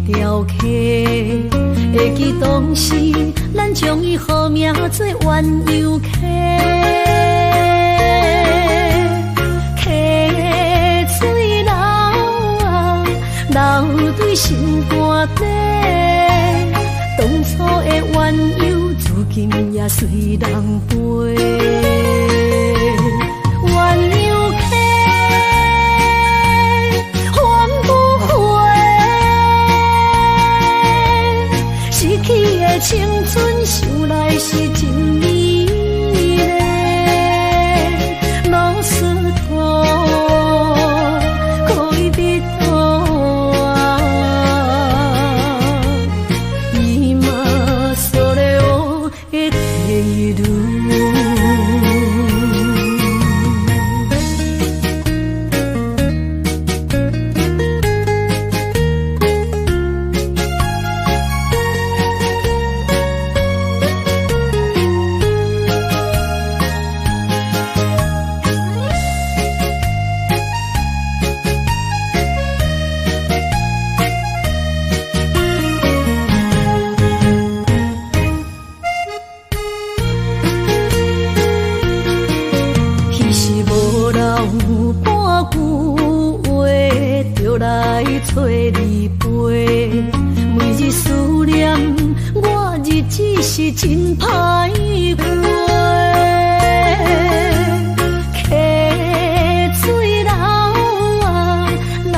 条溪，会记当时咱将伊号名做鸳鸯溪。溪水流啊，流对心肝底。当初的鸳鸯，如今也随人飞。鸳鸯溪，还不回。逝去的青春，想来是真美丽。老师徒，可以别途啊，伊嘛所了的地路。找你陪，每日思念，我日子是真歹过。溪水流啊，流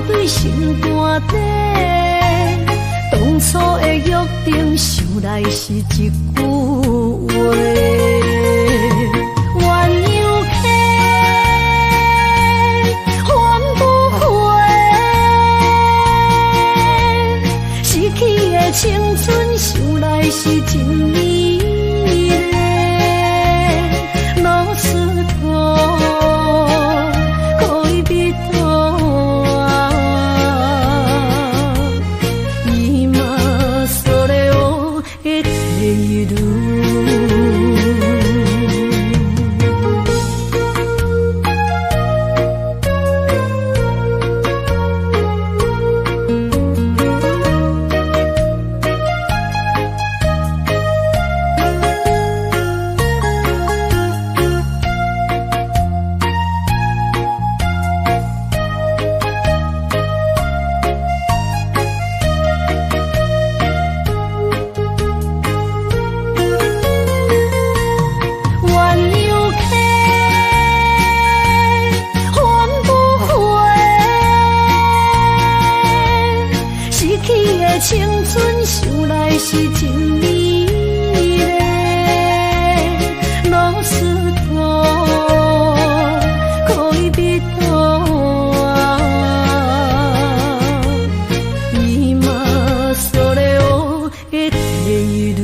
对心肝底。当初的约定，想来是一句话。青春想来是真美丽，老师徒，可以别途啊，伊嘛所了的地路。青春想来是真美丽，老师徒，可以别途啊，伊嘛所了的地路。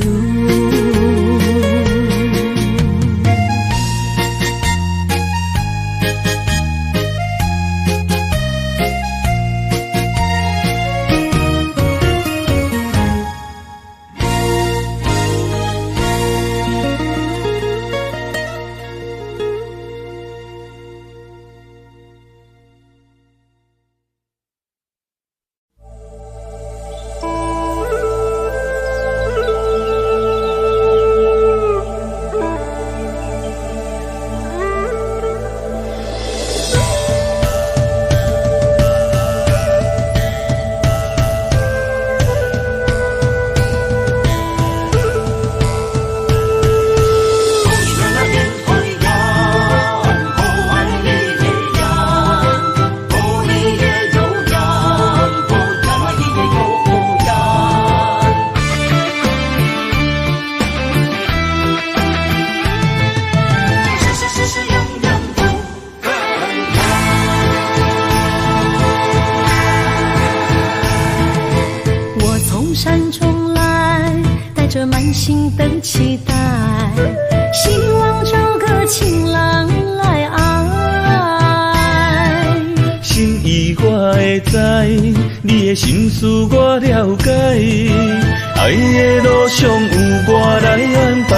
着满心的期待，希望找个情郎来爱。心意我会知，你的心思我了解，爱的路上有我来安排。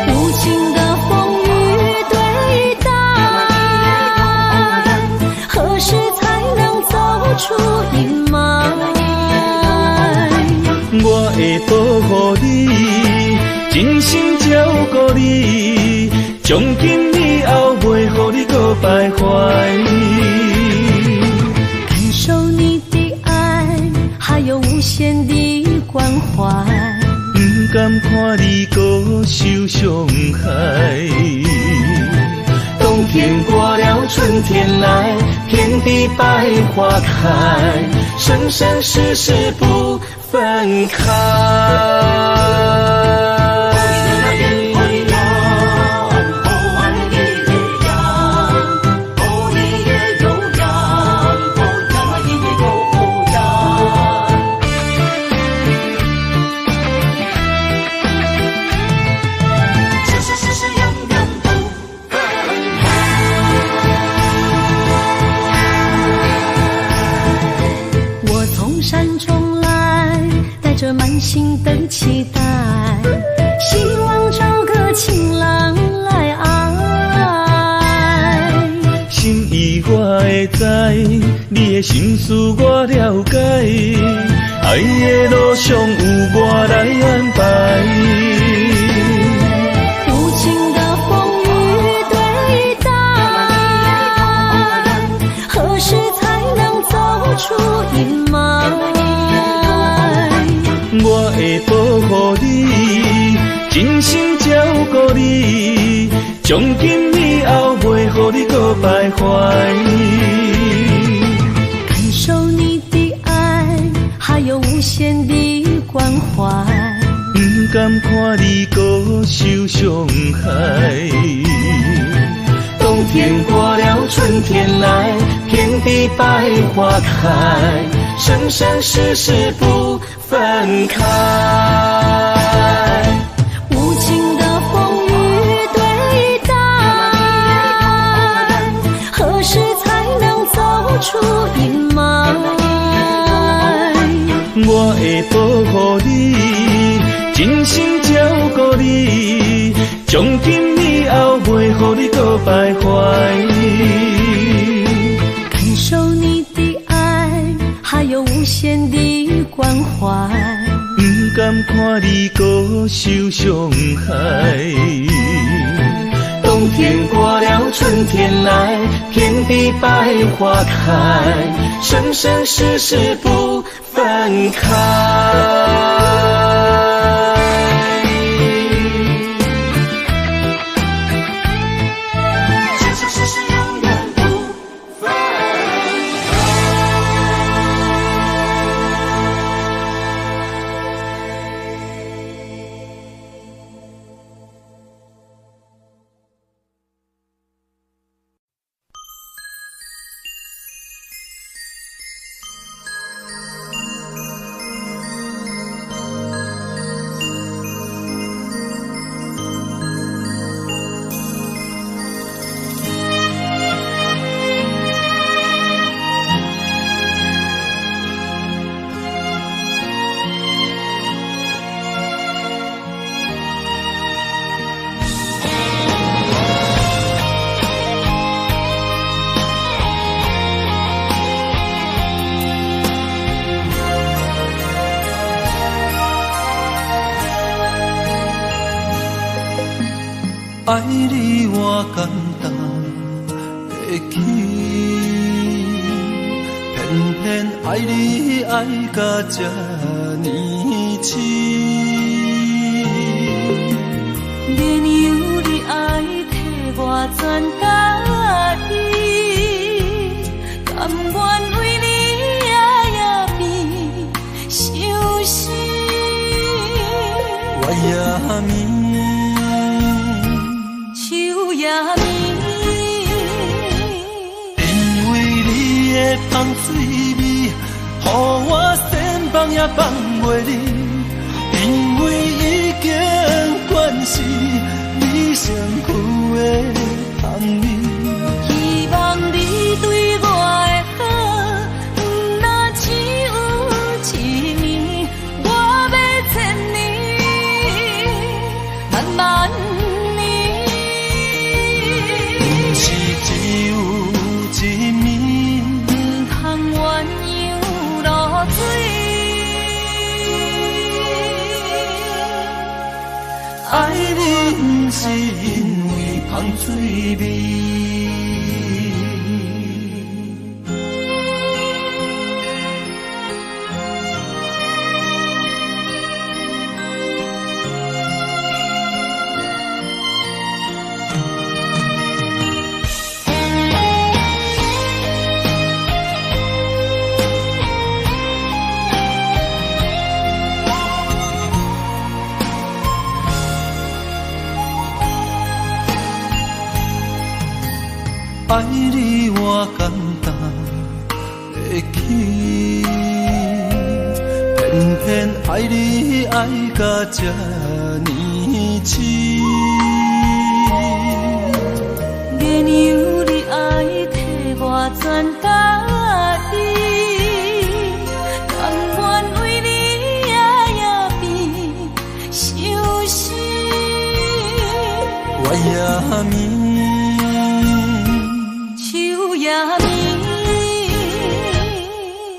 无情的风雨对待，何时才能走出保护你，真心照顾你，从今以后袂予你搁徘徊。感受你的爱，还有无限的关怀，不甘看你搁受伤害。冬天过了，春天来，遍地百花开，生生世世不分开。着满心的期待，希望找个情郎来爱。心意我会知，你的心思我了解，爱的路上有我来安排。无情的风雨对待，何时才能走出阴霾？我会保护你，真心照顾你，从今以後袂予你搁徘徊。感受你的愛，還有無限的關懷，不甘看你搁受傷害。冬天過了，春天來，遍地百花開，生生世世不分开。无情的风雨对待，何时才能走出阴霾？我会保护你，真心照顾你，从今以後袂予你搁徘徊。感受你的愛，還有無限的關懷，不甘看你搁受傷害。冬天過了，春天來，遍地百花開，生生世世不分開。爱你我简单会起，偏偏爱你爱到这呢深。连由你爱替我全家己，甘愿为你夜夜眠相思。我也眠。放水味，予我先放也放袂离，因为已经惯是你身躯的香味。希望你对我的好，不那只有一年，我要千年，慢慢年。不是只有一面。爱你不是因为香水味。爱你我简单会起，偏偏爱你爱到这呢深。月娘你爱替我全家己，甘愿为你夜夜变伤心。我也眠。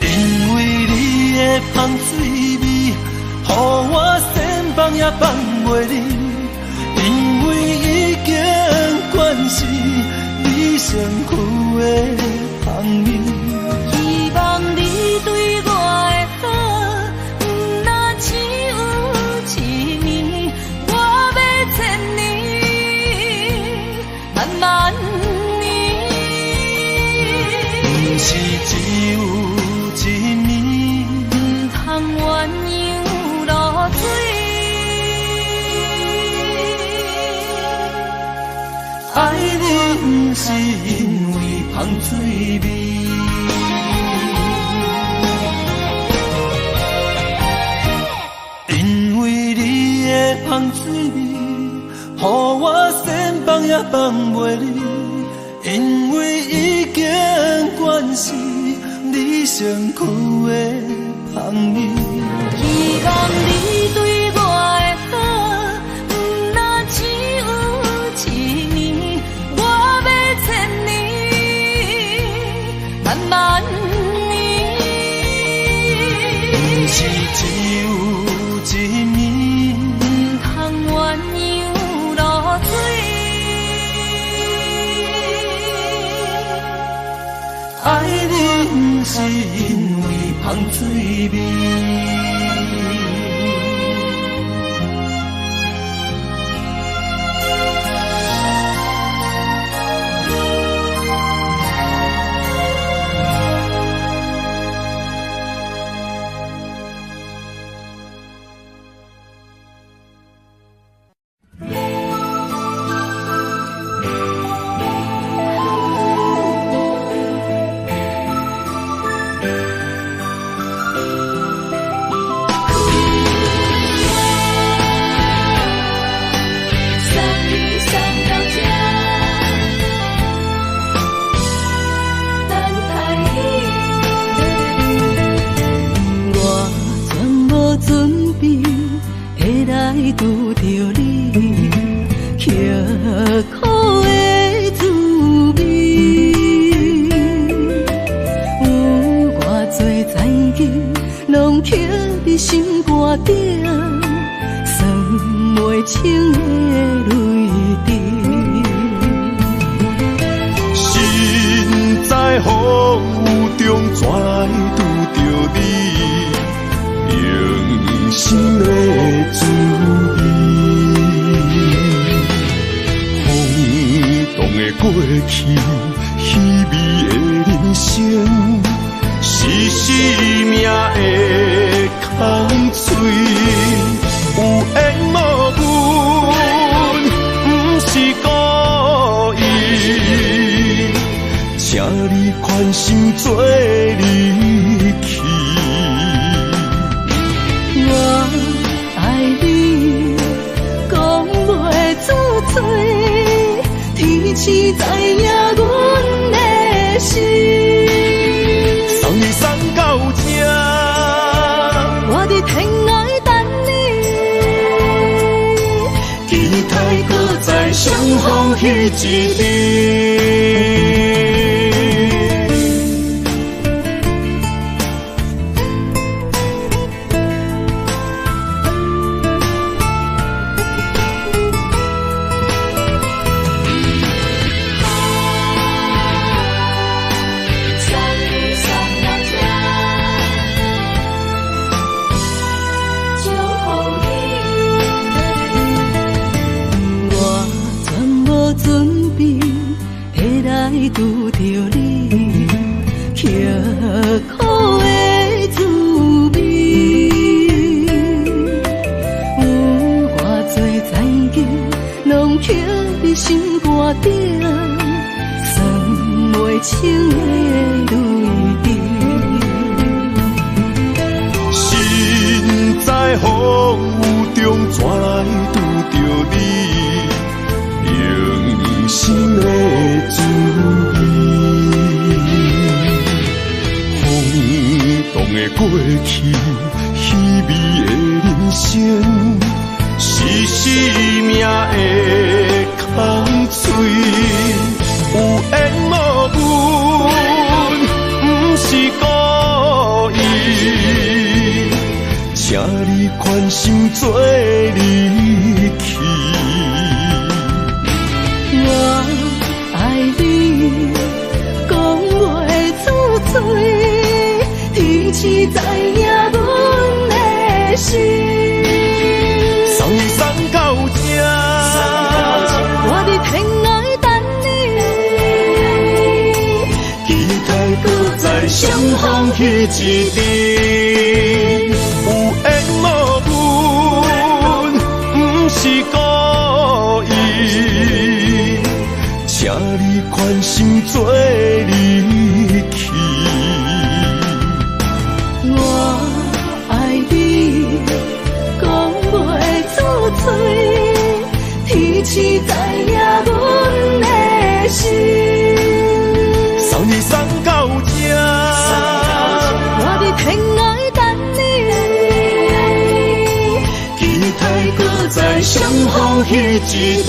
因为你的香水味，予我先放也放袂离。因为已经惯是你身躯的香味，希望你对我的好，不那只有一年，我要千年，慢慢。是只有一年，不通鸳鸯落水。爱你不是因为香水味，因为你的香水味，予我先放也放袂离。因为已经惯是你身躯的香味，希望你对我的好，不那只有一年，我要千年，慢慢年。不是只有一年，不通鸳鸯落水。爱你不是因为香水味。拄着你，刻苦的滋味。有偌多知己，拢刻伫心肝顶，算袂清的泪滴。身在雨中，怎来拄着你？用心的滋味，风动的过去，稀微的人生，是生命的空嘴，有缘无分，不是故意，请你宽心做离去。我爱你，讲袂出嘴，天赐知影阮的心。送你送到这，我伫天涯等你，期待搁再相逢彼一日。拄着你，刻苦的滋味。有偌多灾境，拢刻在心肝顶，算袂清的泪滴。心在风雨中，怎会拄着你？用心的滋味，轰动的过去，稀微的人生，是生命的空嘴，有缘无分，不是故意，请你宽心做离去。我爱你，讲袂出嘴，天气知影阮的心。送你送到这，我伫天涯等你，期待搁再相逢彼一日。有缘无分，不是故意。请你宽心做离去。我爱你，讲袂出嘴，天气知影阮的心。送你送到这，我伫天涯等你，期待搁再相逢彼一日。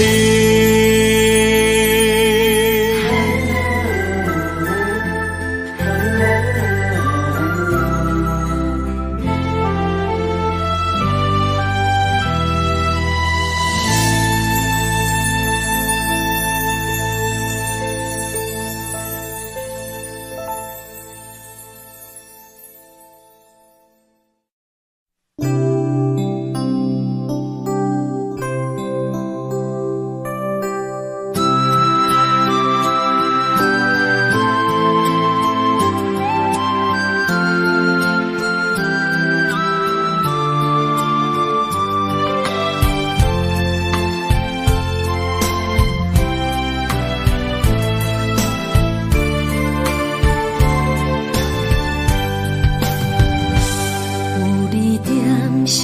身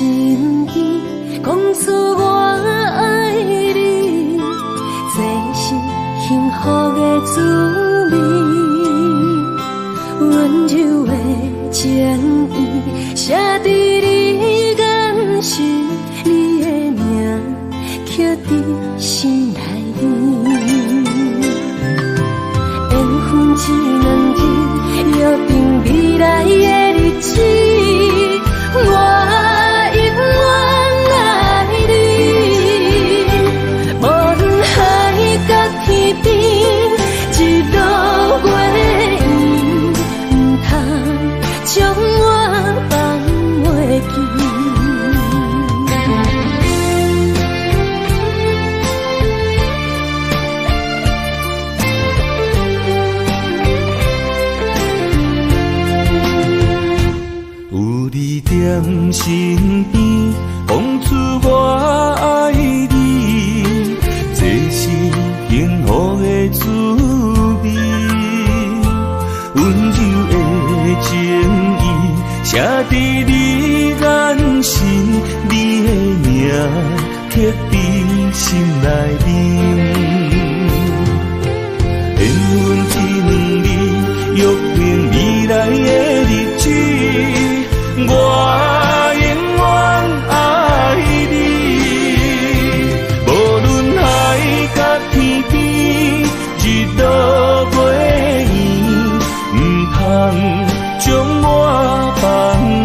边，讲出我爱你，这是幸福的滋味。温柔的情意，写在你眼神，你的名刻在心内面。缘分一两日，约定未来的日子。我永远爱你，无论海角天边，日落月圆，不通将我放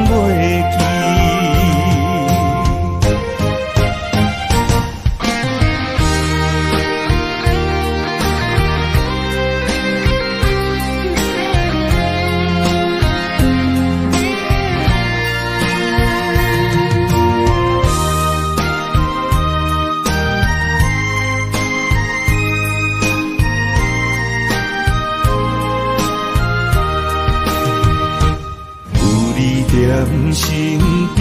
袂记。念身边，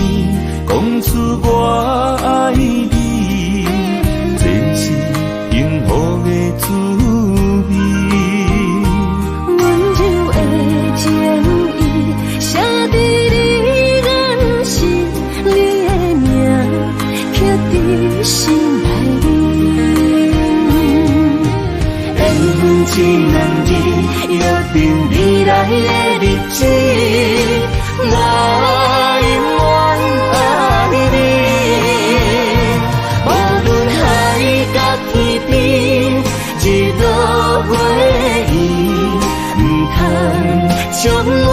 讲出我爱你，这是幸福的滋味。温柔的情意写在你眼神，你的名刻在心内面。缘分一两字，约定未来的日子。我永远爱你，无论海角天边，一路陪伊，不通将我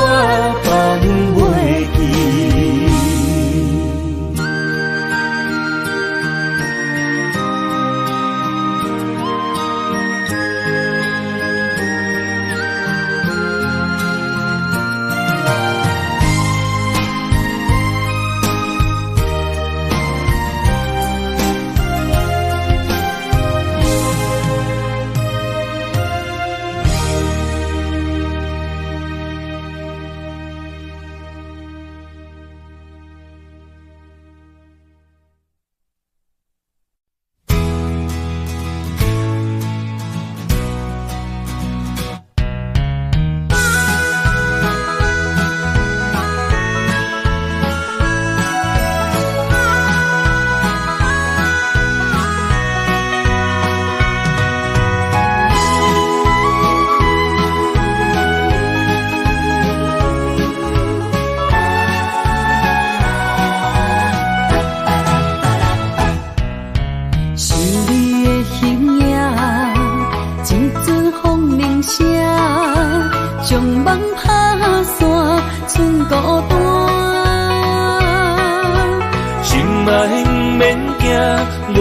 放袂记。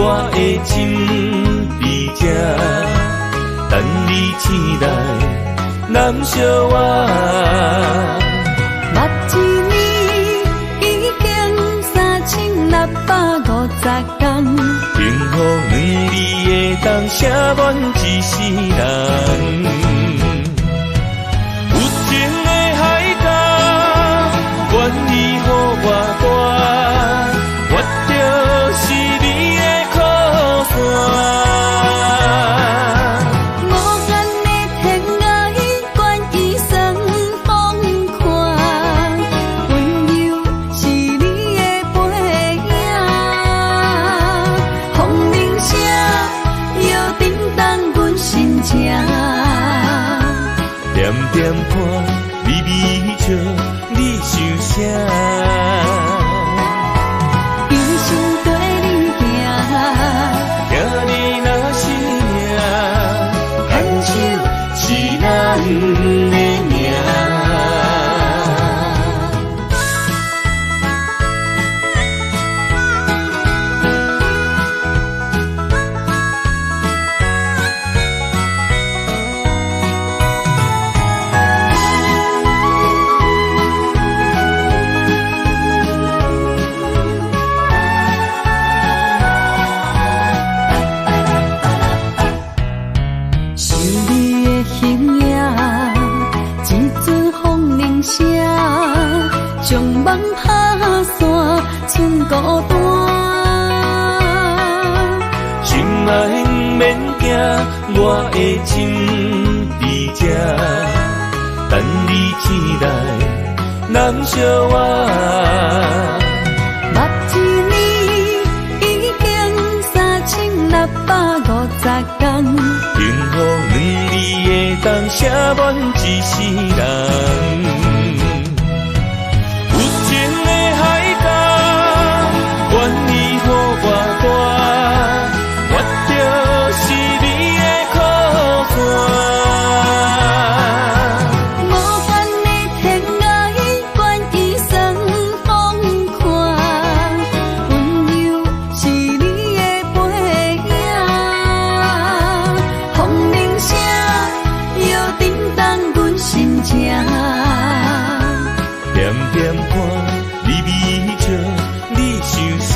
我的心伫这，等你醒来，难相我。目一年已经3650天，幸福两字的当写满一世人。有情的海角，愿意予我带，我就是你的靠山。点点看，微微笑，你想啥？一生跟你行，行你若是命，牵手是咱的命。将梦打散，剩孤单。心爱免惊，我的心伫这，等你醒来，难相我。目一年已经3650天，幸福两字的当写满一世人。点点看，微微笑，你想啥？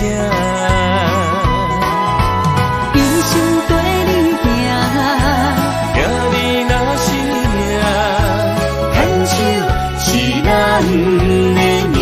一生跟你行，行你若是命，牵手是咱的命。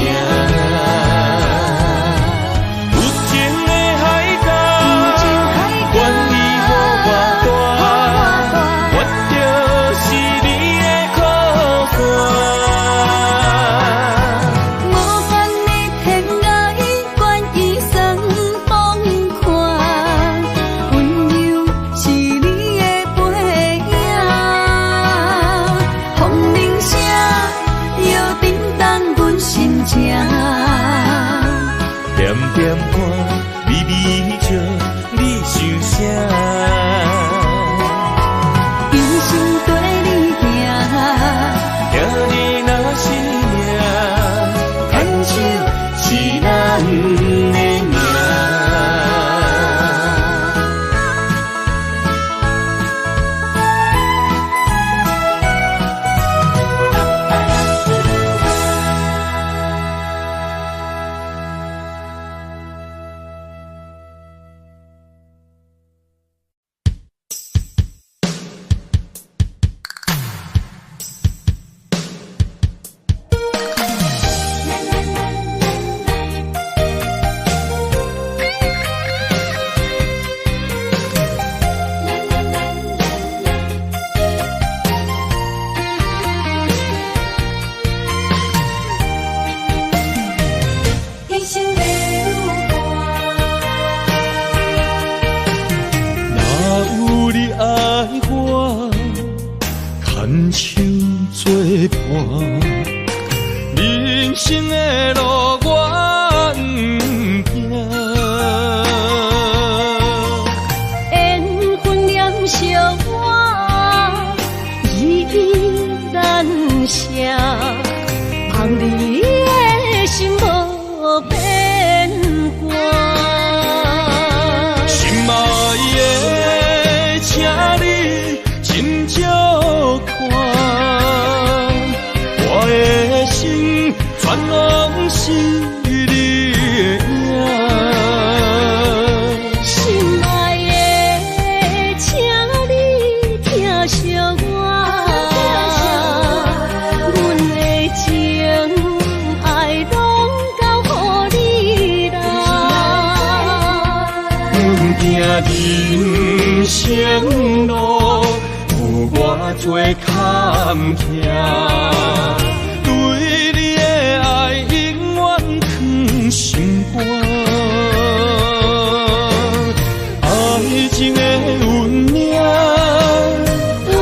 人生的路我不行，缘分念惜我依依难舍，望你的心无变卦。心爱的，请你斟酌看，我的心全拢是你的影。心爱的，请你疼惜我，阮的情爱拢交予你啦。阮行人生路有偌多坎坷，对你的爱永远藏心肝。爱情的运命，有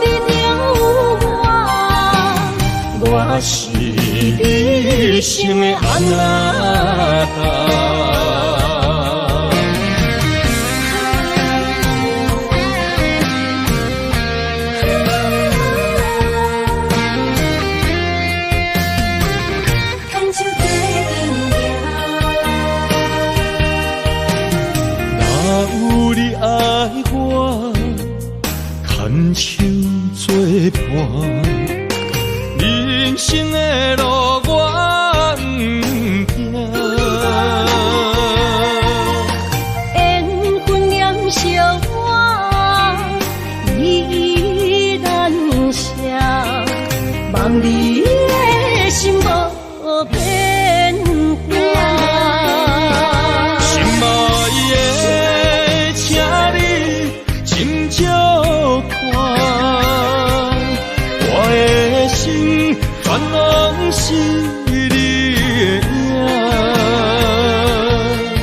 你了我是你生的安那牵手作伴，人生的路我不行。缘分念惜我依依难舍，望你的心无变卦。心爱的，请你斟酌看，我的心全拢是你的影。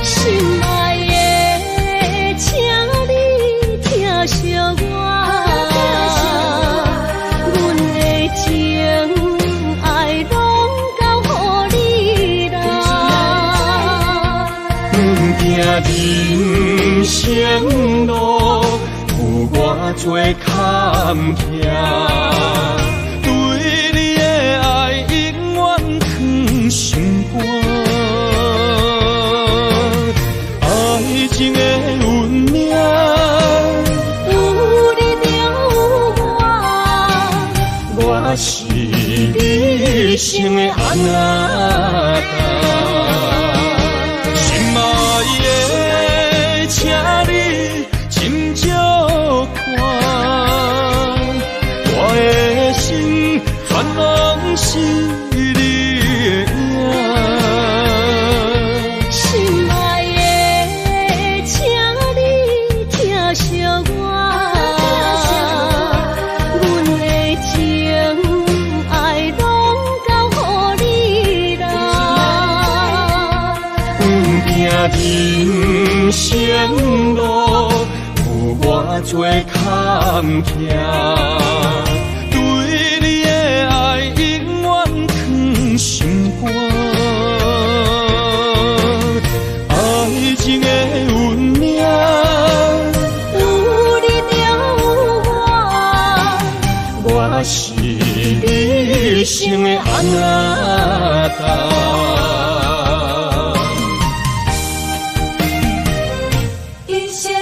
心爱的，请你疼惜我，阮的情爱拢交予你啦。阮行人生路有偌多坎坷，对你的爱永远藏心肝。爱情的运命，有你了我是你生的安那心爱的，请你斟酌看，我的心全拢是你的影。心爱的，请你疼惜我，阮的情爱拢交予你啦。人生路有偌多坎坷，对你的爱永远藏心肝。爱情的运命，有你了我是你生的安那一生的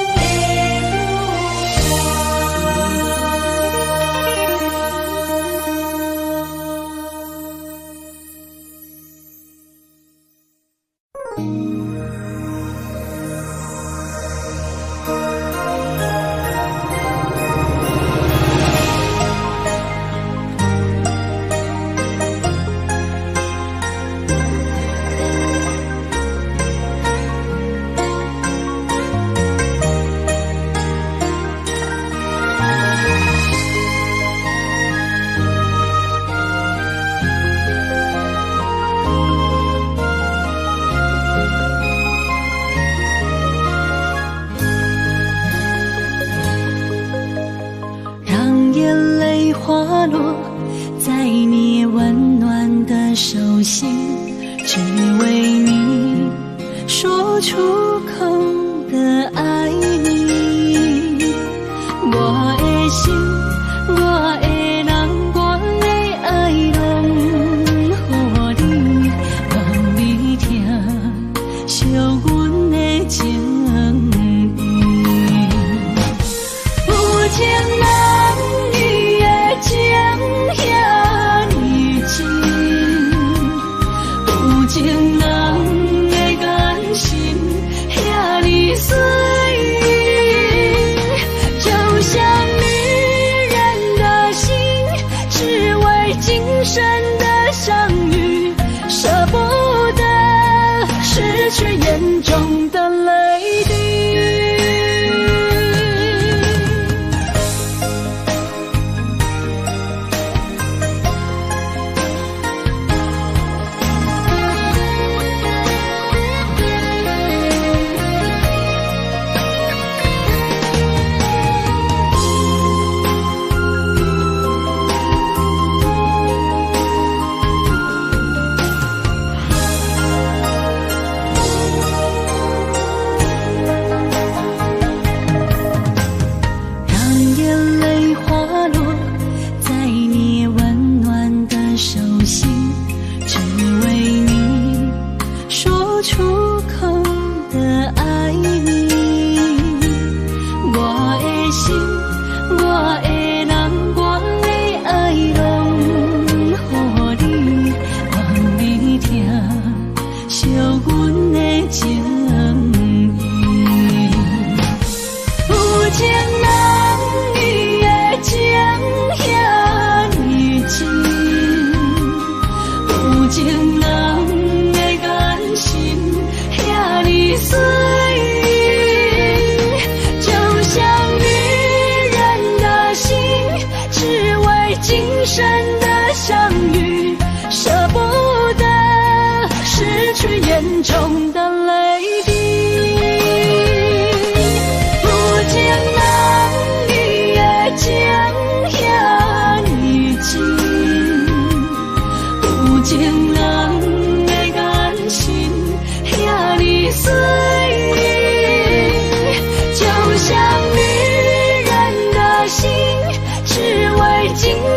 心，只为你说出口的爱你。我的心，我的人，我的爱拢予你，望你听，惜阮的情意。有情人伊的情遐尼深，有情人的眼神遐尼水。今生的相遇，舍不得失去眼中的泪滴。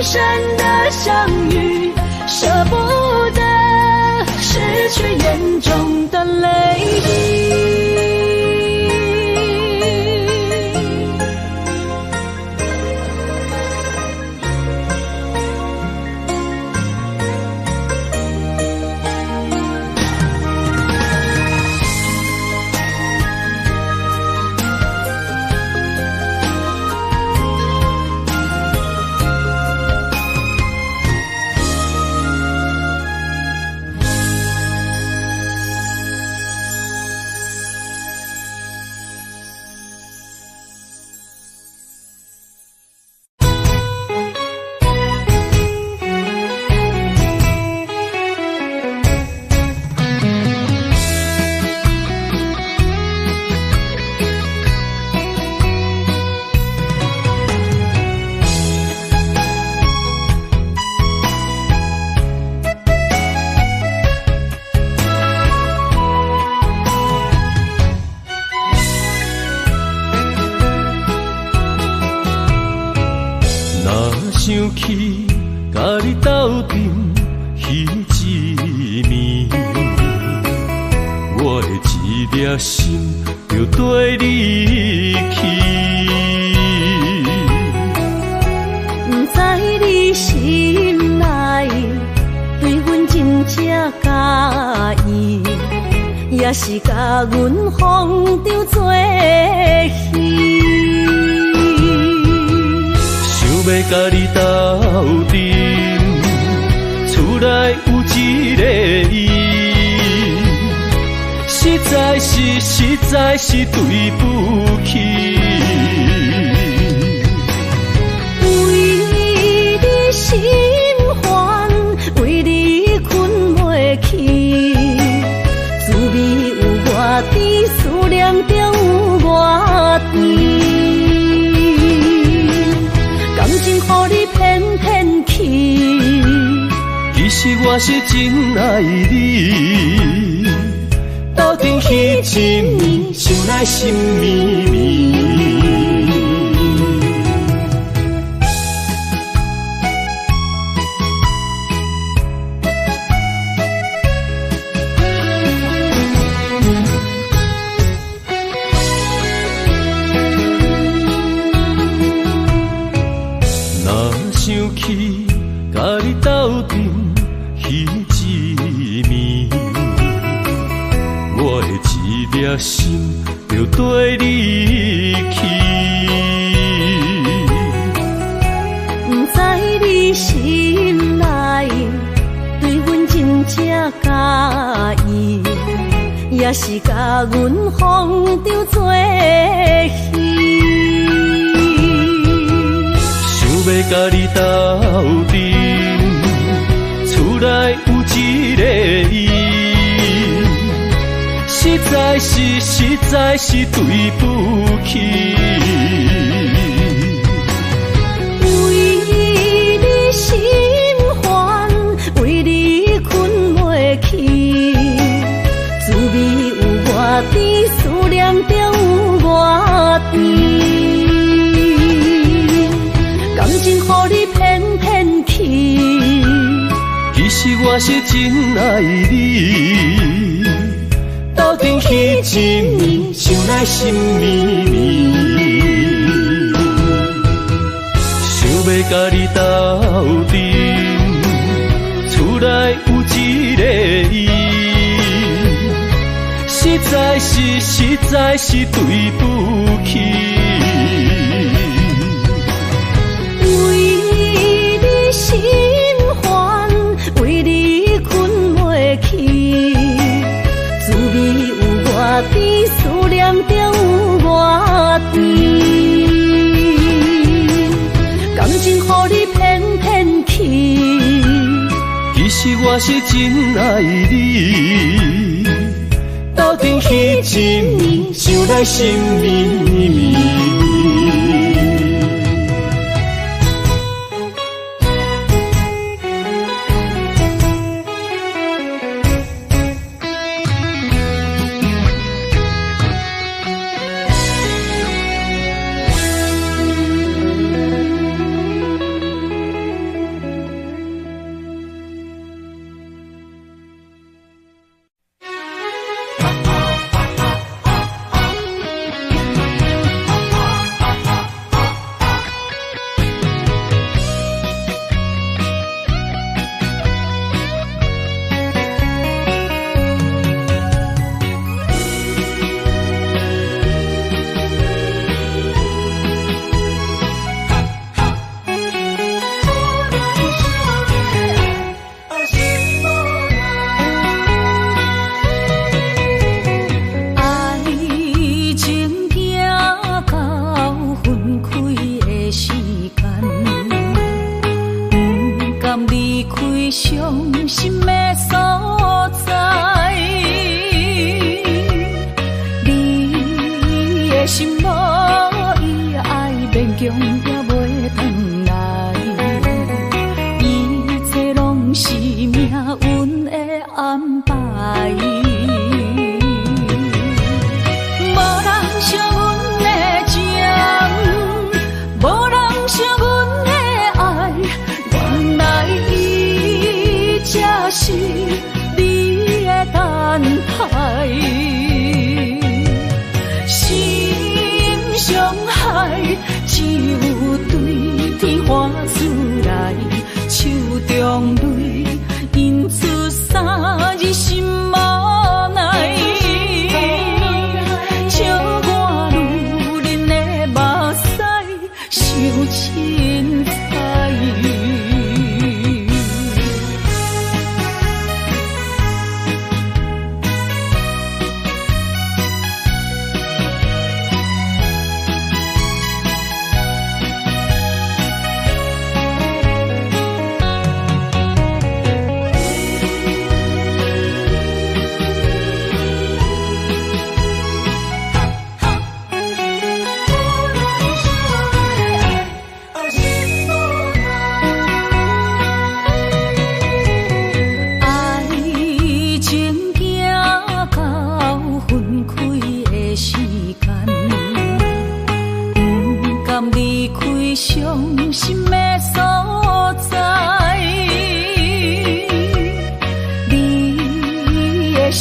深的相遇，舍不得失去眼中的泪滴。想起甲你斗阵彼一暝，我的一粒心就跟你去。不知你心内对阮真正介意，也是甲阮放着做戏。要甲你斗阵，厝内有一个伊，实在是对不起。为你心烦，为你困袂去，滋味有偌甜，思念就有偌甜。予你骗去，其实我我是真爱你，斗阵彼一暝，想来心绵绵。想起甲你斗阵彼一暝，我的一粒心就跟你去。不知你心内对阮真正介意，也是甲阮放着做戏。要甲你斗阵，厝内有一个伊，实在是对不起。为你心烦，为你困袂去，滋味有偌甜，思念就有偌甜。感情予你骗骗去，其实我是真爱你，斗阵彼一暝，想来心绵绵。想要甲你斗阵，厝内有一个伊，实在是对不起。心烦，为你困袂去，滋味有偌甜，思念就有偌甜。感情予你骗骗去，其实我是真爱你，斗阵彼一暝，想来心绵绵。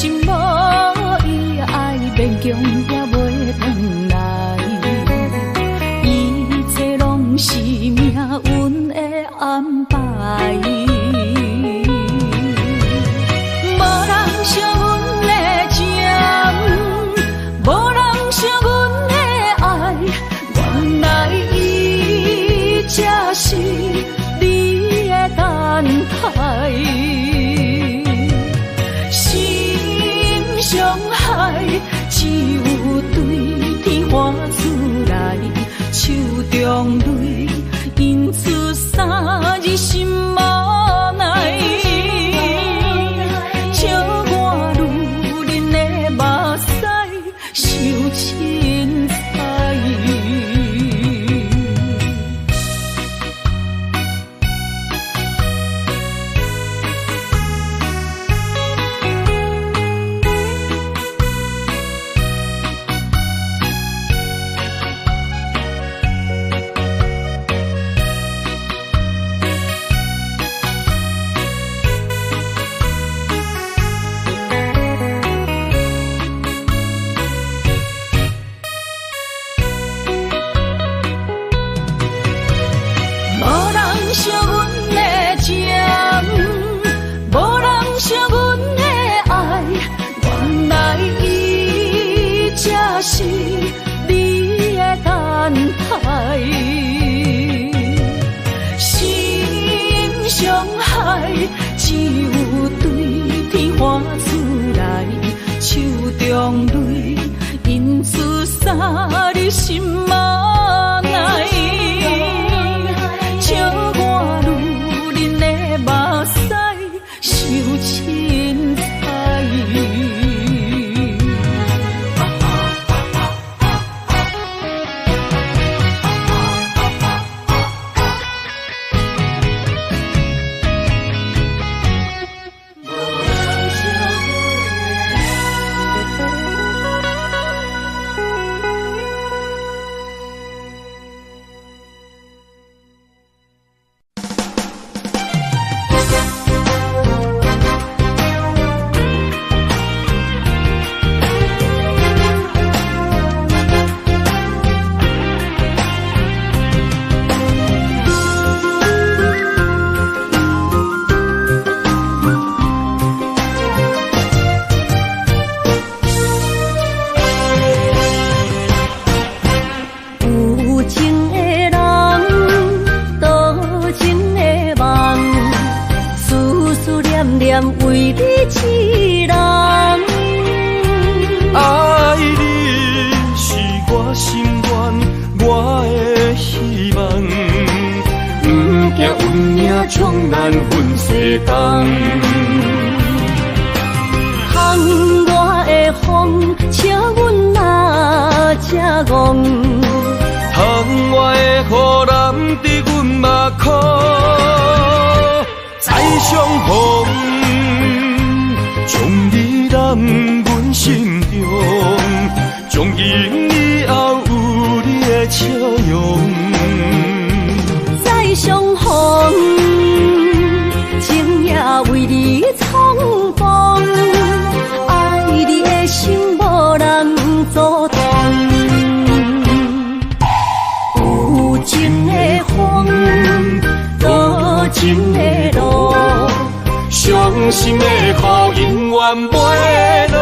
心无伊爱勉强也袂返来，一切拢是命运的安排。无人惜阮的情，无人惜阮的爱，原来伊才是你的等待。伤害只有对天花出来，手中泪因出三日心无奈，笑我女人的目屎受凊彩。是你的等待，心伤害只有对天花出来，手中泪因出三日心无奈，笑我女人的目屎受凊彩。为你痴人，爱你是我心愿，我的希望。不惊运命冲咱分世间，风我的风，请阮哪只戆？窗外的雨淋伫阮目眶，再相逢。将你揽阮心中，从今以后有你的笑容。再相逢，情也为你冲动，爱你的心无人阻挡。有情的风，多情的路。伤心的雨永远袂落。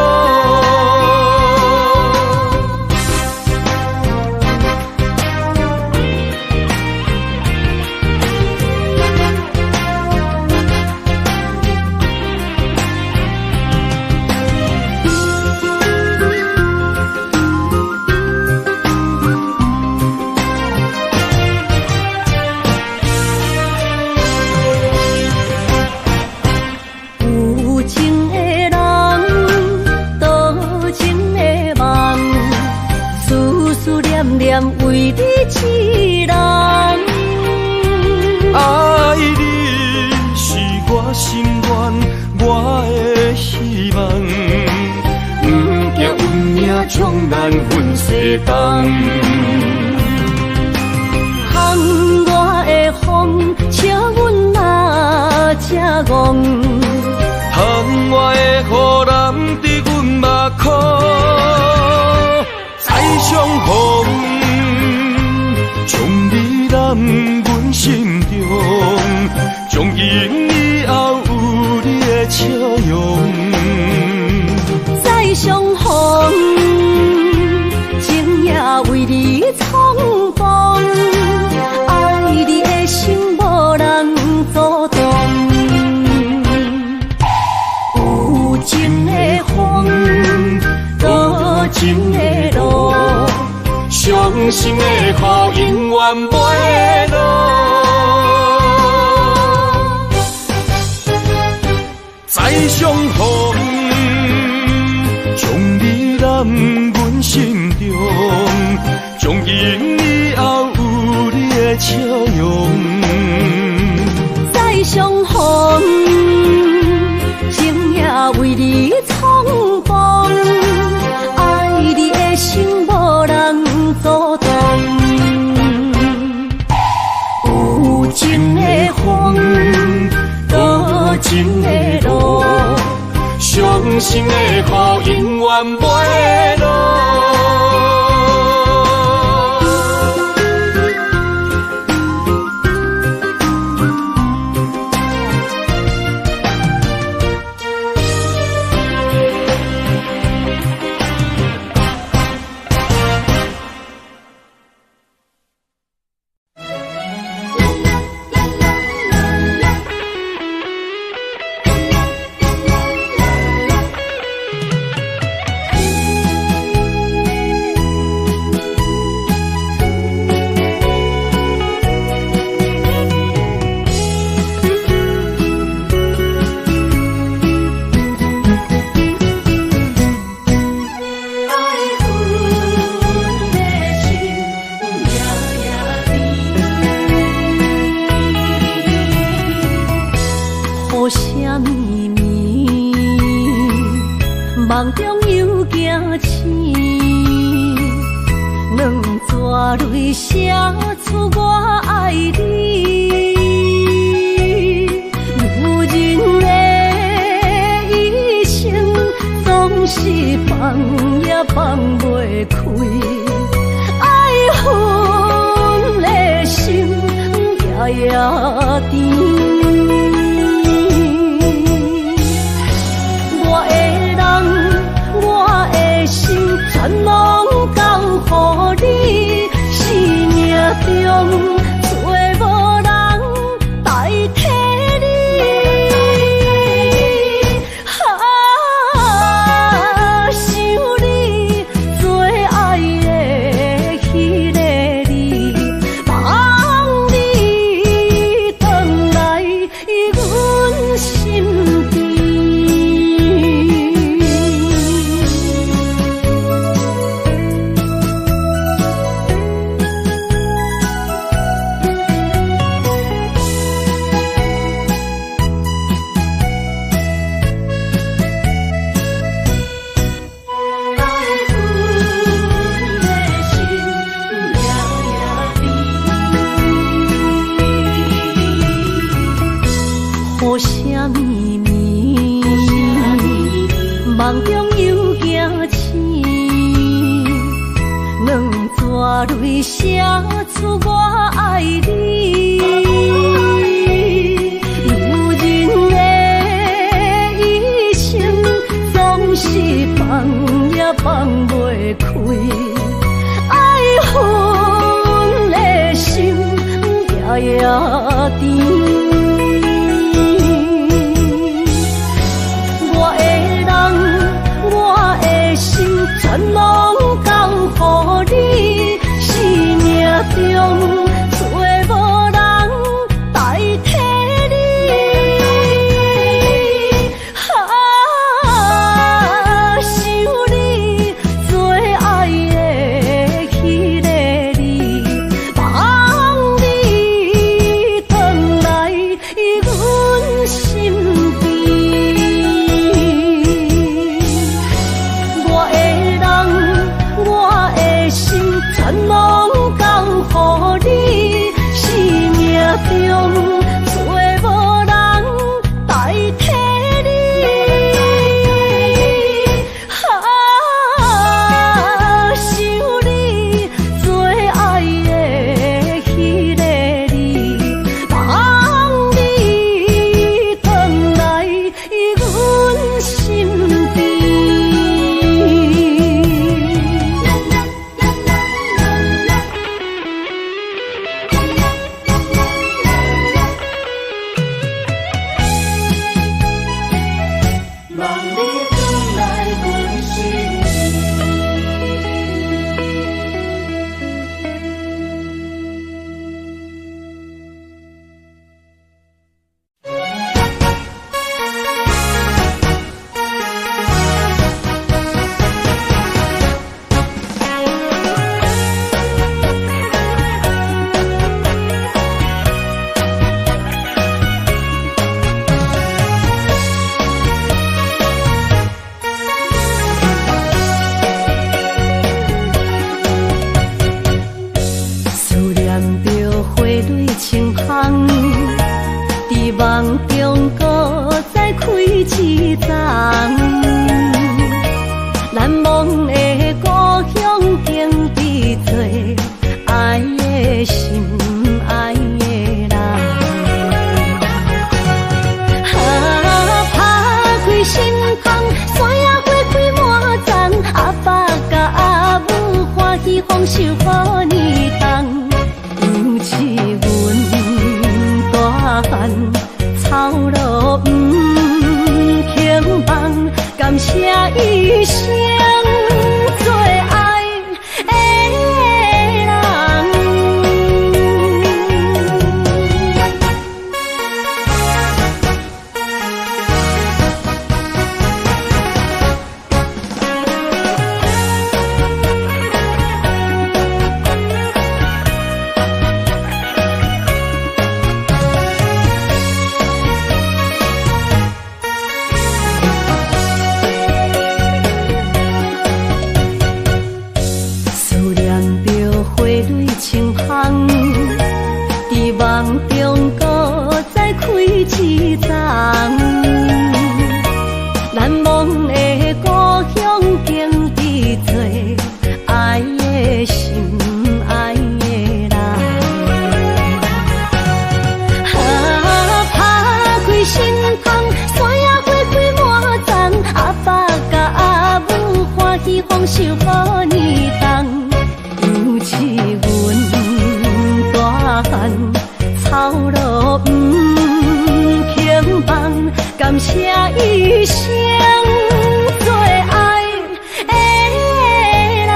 为你痴人，爱你是我心愿，我的希望。不惊运命冲咱分世间，风我的风，请阮哪只戆？窗外的雨淋伫阮心中，从今以后有你的笑容。再相逢，情也为你冲动，爱你的心无人阻挡。有情的风，多情的路，伤心的雨永远袂落。再相逢，将你揽阮心中，从今以后有你的笑容。再相逢，情也为你冲动，爱你的心无人阻挡。有情的风，多情的路，伤心的雨永远袂落。梦中又惊醒，两纸泪写出我爱你。女人的一生总是放也放袂开，爱恨的心夜夜甜。全拢交予你，生命中找无人代替你。想你最爱的迄个你，望你回来阮心间。梦中又惊醒，两纸泪写出我爱你。女人的一生总是放也放袂开，爱恨的心夜夜甜。全拢交予你，生命中找无人代替你。想你最爱的迄个你，望你回来阮心间。全拢交予你。谢一生做爱的人。清香，在梦中搁再开一丛，难忘的故乡经历做爱的心，爱的人。打开心窗，山野花开满丛，阿爸甲阿母欢喜丰收好年冬。尤其阮大汉草路不轻放，感谢一生做爱的人。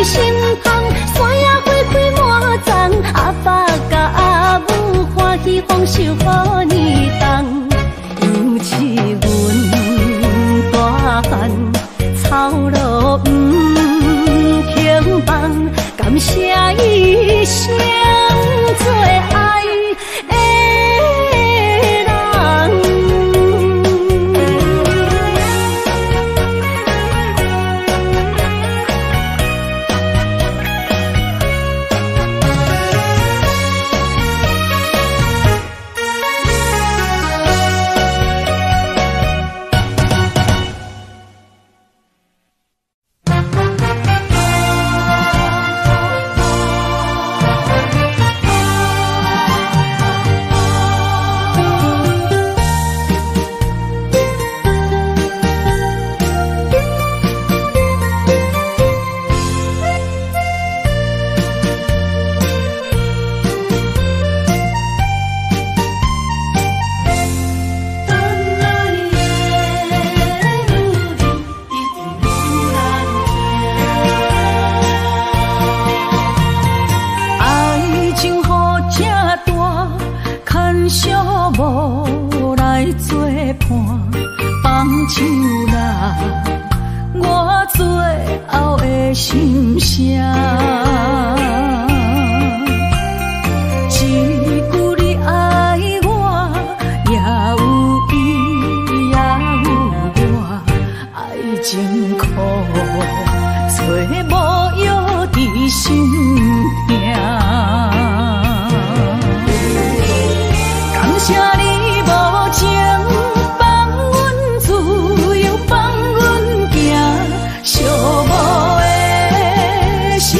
心窗，山野花开满丛，阿爸甲阿母欢喜丰收好年冬。尤其阮大汉草路不轻放，感谢一生做爱的人。无来作伴，放手啦，我最后的心声。一句你爱我，也有伊，也有我，爱情苦，找无药伫心痛。感谢你无情放阮自由，放阮行寂寞的心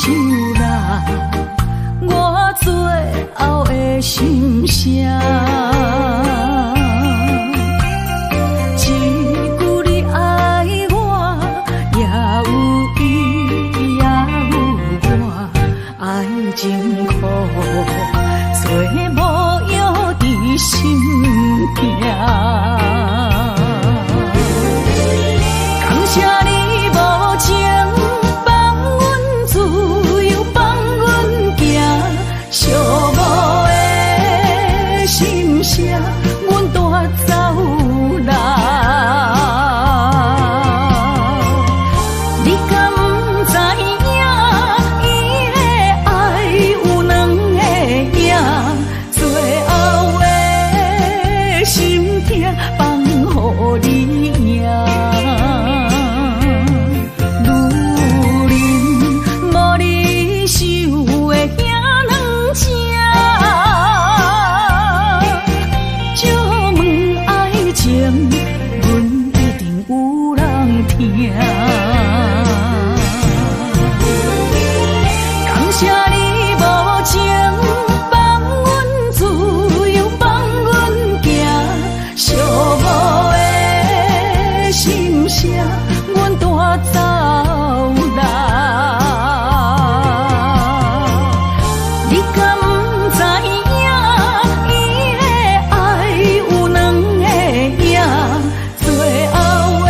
唱啦，我最后的心声。情苦，做无药伫心痛。感谢你无情放阮自由，放阮行，寂寞的心声，阮带走啦。你敢不知影？放乎你赢，女人无你受的遐软情，借问爱情，阮一定有人听。感谢你无情。阮带走啦，你敢不知影？伊的爱有两个影，最后的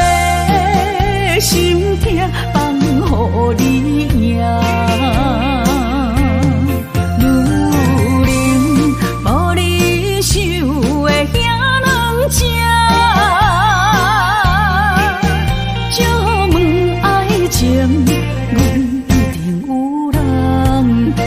心痛放乎你赢。女人无你受的遐软情。阮一定有人听。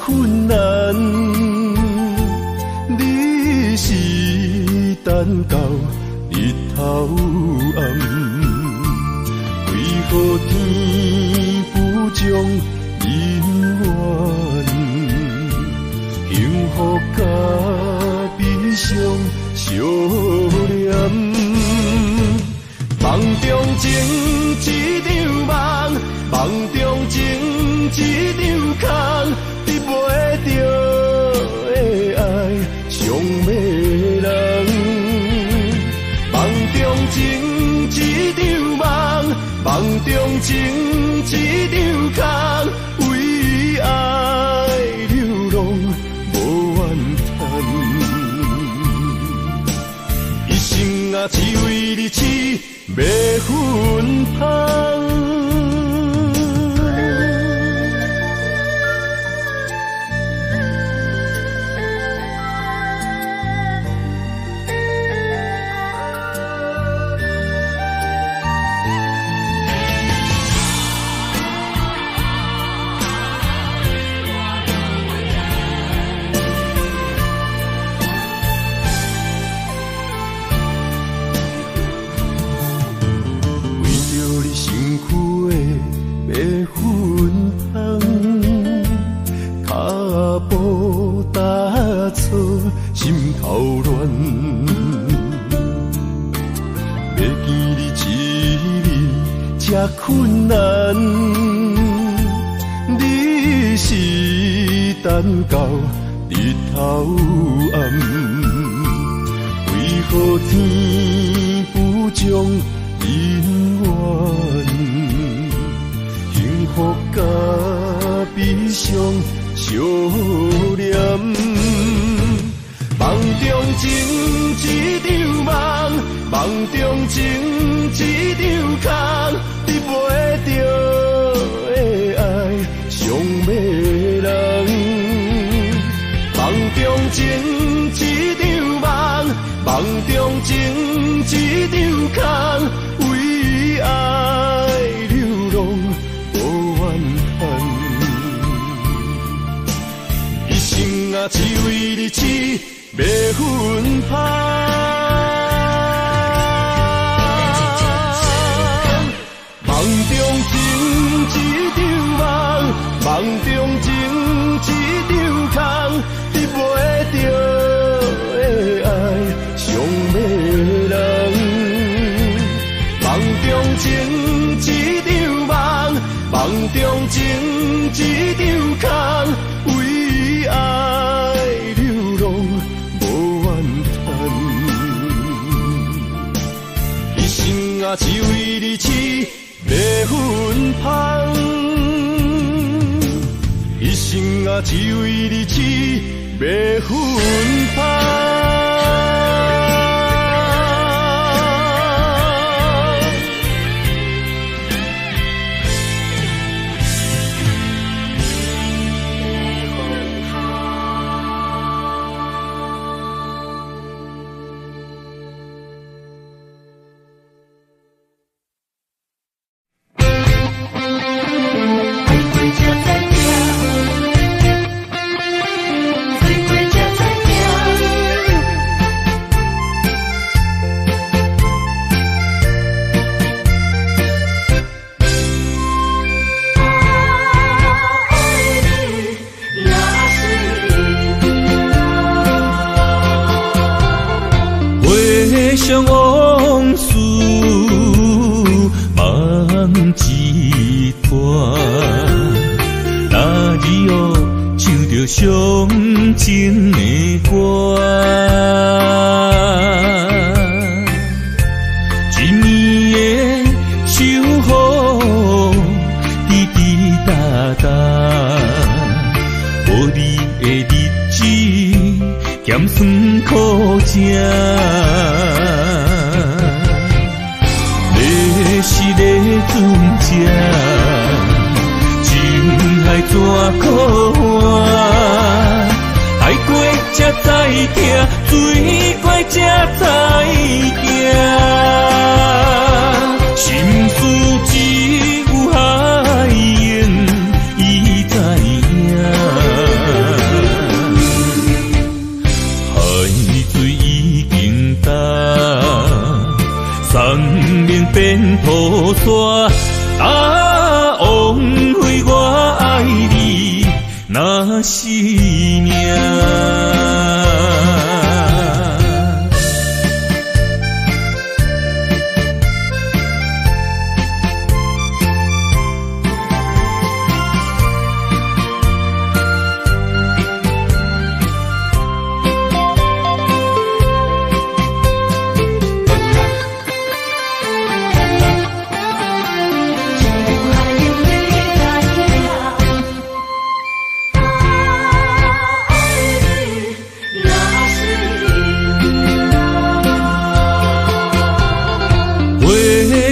困难，你是等到日头暗，为何天不将人怨？幸福甲悲伤相连，梦中情一场梦，梦中情一场空。得袂着的爱，上迷人。梦中情一场梦，梦中情一场空，为爱流浪无怨叹。一生啊，只为你痴，袂分芳。心头乱，见你一面这困难，你是等到日头暗，为何天不将姻缘幸福甲悲伤相连？梦中情一场梦，梦中情一场空，你袂着的爱上迷人。梦中情一场梦，梦中情一场空，为爱流浪无怨叹。一生啊，只为你痴。要分香，梦中情一场梦，梦中情一场空，你袂着的爱上迷人。梦中情一场梦，梦中情一场空，为爱流浪。啊，只为你痴，要分香。一生啊，只为你痴，要分香。想往事梦一段，那日哦唱着伤情的歌，一年的秋雨滴滴答答，无你的日子咸酸苦吃。是个船只，情海怎可换？海过才知疼，水过才知惊。心事只有海燕伊知影，海水已经干。山面变土沙，枉费我爱你那是命。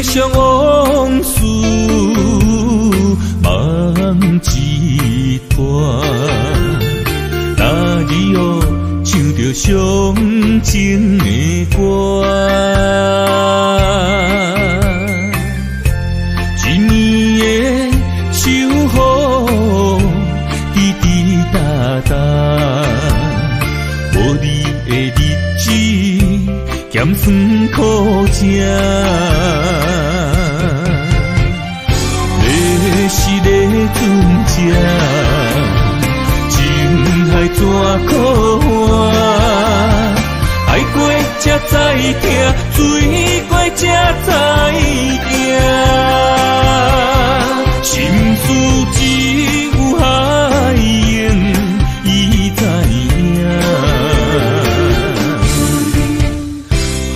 想往事梦一段，那日哦唱着伤情的歌，一年的秋雨滴滴答答，无你的日子咸酸苦吃。是个船只，情海怎可换？海过才知听，水怪才知行。心事只有海涌，伊知影。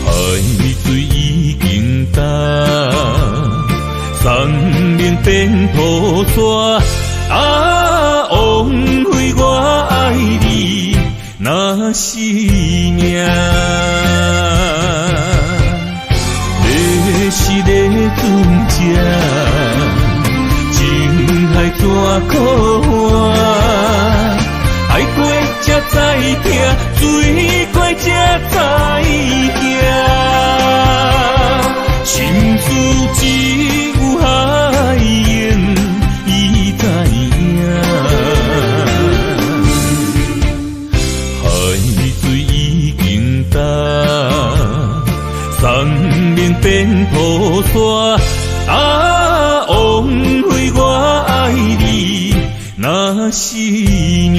海水已经干，山面变土沙。枉费我爱你那是命。要是咧船只，情海怎可换？爱过才知听，水过才知行。心事只有海涌，伊知影。海水已经干，山面变土沙。枉费我爱你那是命。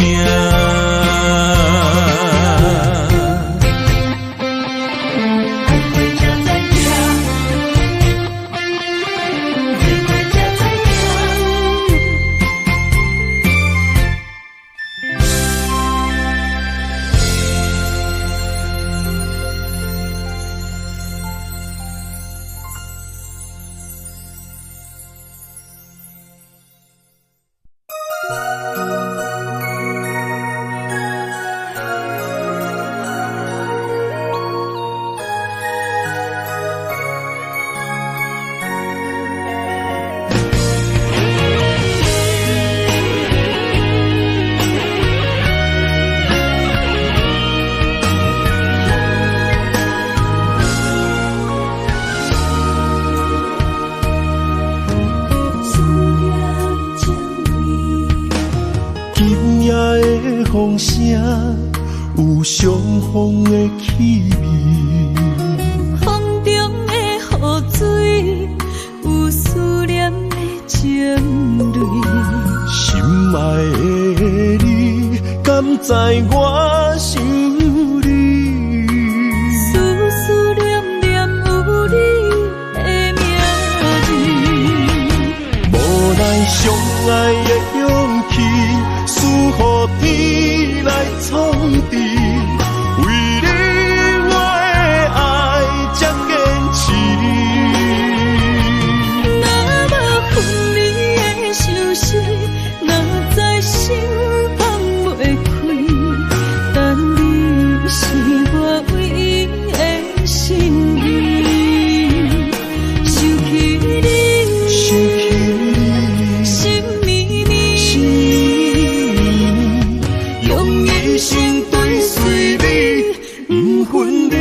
风声有相逢的气味，风中的雨水有思念的情泪。心爱的你，敢知我想你？思思念念有你的名字，无奈相爱的勇气，输予天来创治。为你我的爱才坚持。若无分离的相思，哪知心放袂开。但你是我唯一的心意，想起你，心绵绵，用一生追随你，不分离。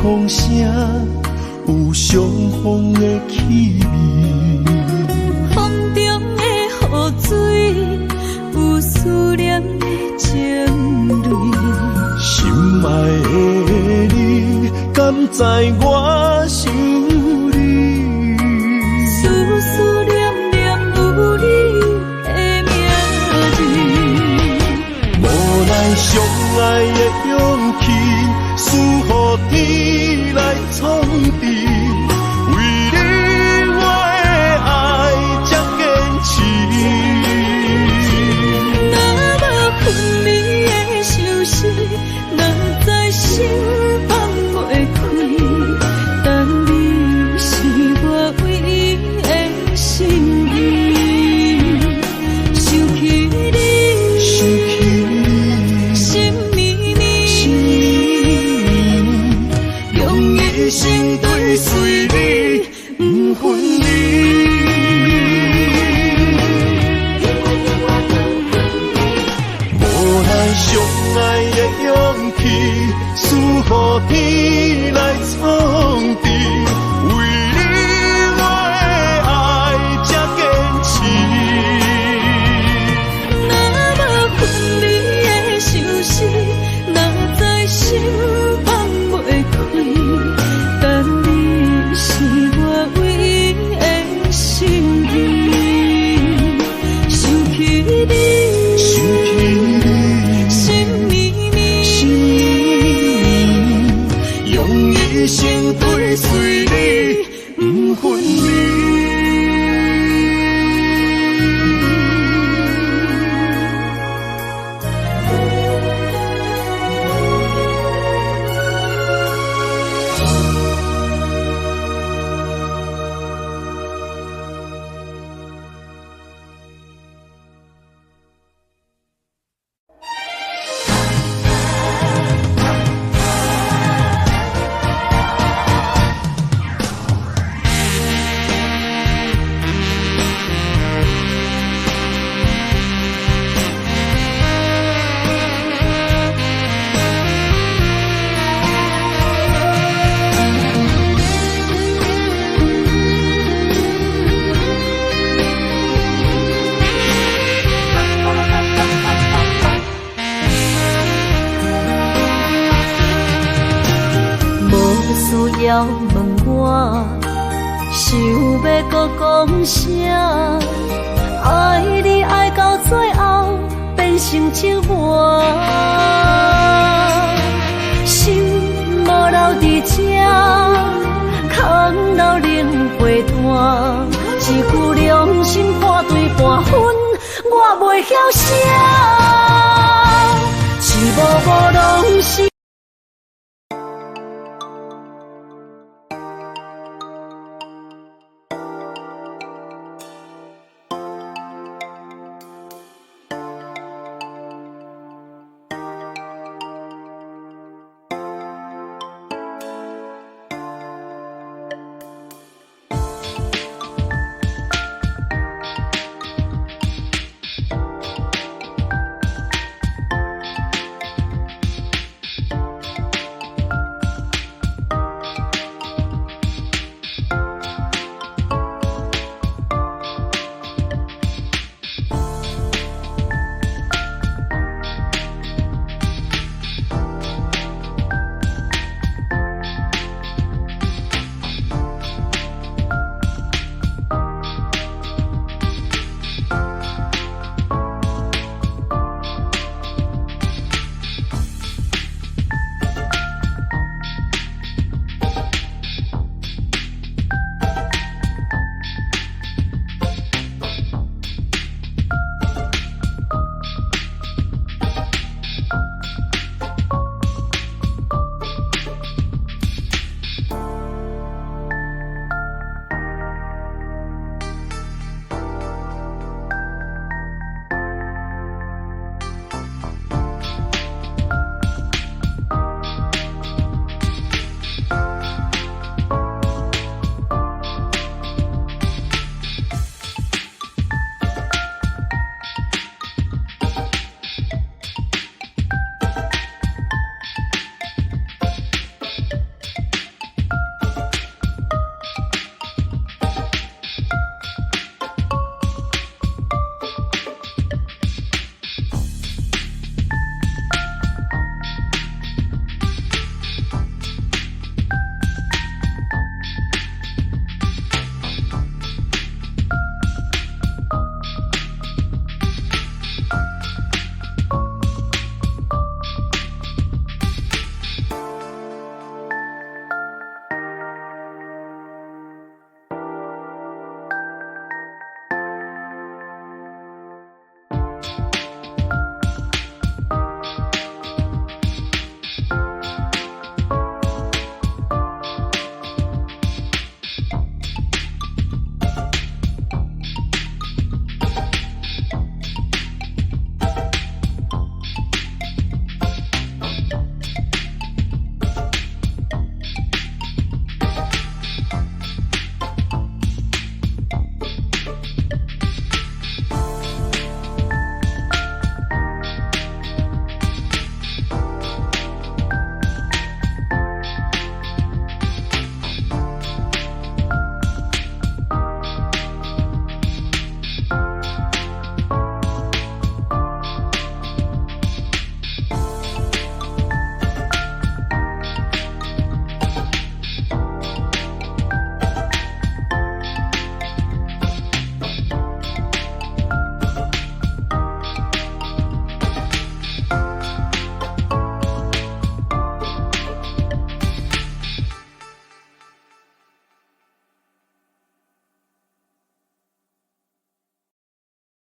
风声有相逢的气味，风中的雨水有思念的情泪。心爱的你，敢知我想你？思思念念有你的名字，无奈相爱的勇气，输予天来创治。为你我的爱才坚持。若无分离的相思，哪知心放袂开。但你是我唯一的心意，想起你，心绵绵，用一生追随你，不分离。无奈相爱的勇气，输天来创治，为你我的爱才坚持。若无分离的相思，若在心放袂开，但你是我唯一的心意，想起你，想起你，心绵绵，心绵绵，用一生追随你，不分离。需要问我，想要搁讲啥？爱你爱到最后变成寂寞，